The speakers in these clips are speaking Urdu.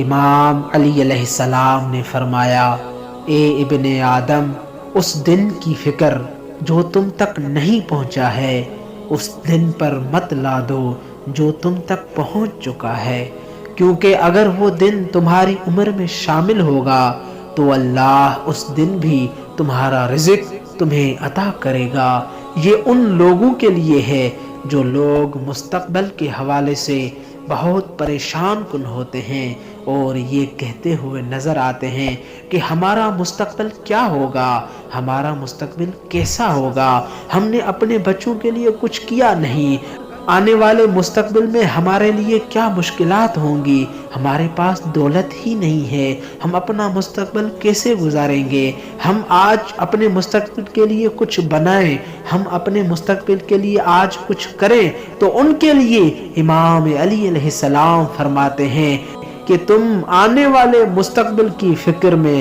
امام علی علیہ السلام نے فرمایا، اے ابن آدم، اس دن کی فکر جو تم تک نہیں پہنچا ہے اس دن پر مت لا دو جو تم تک پہنچ چکا ہے، کیونکہ اگر وہ دن تمہاری عمر میں شامل ہوگا تو اللہ اس دن بھی تمہارا رزق تمہیں عطا کرے گا۔ یہ ان لوگوں کے لیے ہے جو لوگ مستقبل کے حوالے سے بہت پریشان کن ہوتے ہیں اور یہ کہتے ہوئے نظر آتے ہیں کہ ہمارا مستقبل کیا ہوگا، ہمارا مستقبل کیسا ہوگا، ہم نے اپنے بچوں کے لیے کچھ کیا نہیں، آنے والے مستقبل میں ہمارے لیے کیا مشکلات ہوں گی، ہمارے پاس دولت ہی نہیں ہے، ہم اپنا مستقبل کیسے گزاریں گے، ہم آج اپنے مستقبل کے لیے کچھ بنائیں، ہم اپنے مستقبل کے لیے آج کچھ کریں۔ تو ان کے لیے امام علی علیہ السلام فرماتے ہیں کہ تم آنے والے مستقبل کی فکر میں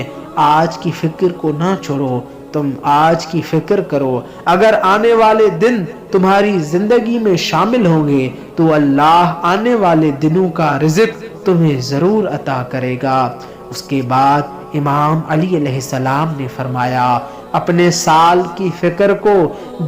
آج کی فکر کو نہ چھوڑو، تم آج کی فکر کرو۔ اگر آنے والے دن تمہاری زندگی میں شامل ہوں گے تو اللہ آنے والے دنوں کا رزق تمہیں ضرور عطا کرے گا۔ اس کے بعد امام علی علیہ السلام نے فرمایا، اپنے سال کی فکر کو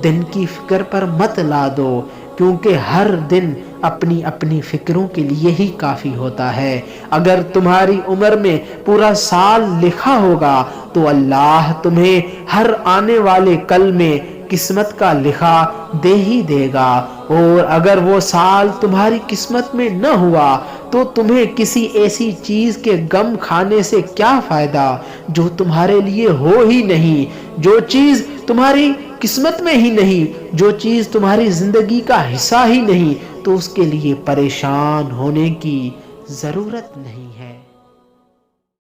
دن کی فکر پر مت لا دو، کیونکہ ہر دن اپنی اپنی فکروں کے لیے ہی کافی ہوتا ہے۔ اگر تمہاری عمر میں پورا سال لکھا ہوگا تو اللہ تمہیں ہر آنے والے کل میں قسمت کا لکھا دے ہی دے گا، اور اگر وہ سال تمہاری قسمت میں نہ ہوا تو تمہیں کسی ایسی چیز کے غم کھانے سے کیا فائدہ جو تمہارے لیے ہو ہی نہیں، جو چیز تمہاری قسمت میں ہی نہیں، جو چیز تمہاری زندگی کا حصہ ہی نہیں، تو اس کے لیے پریشان ہونے کی ضرورت نہیں ہے۔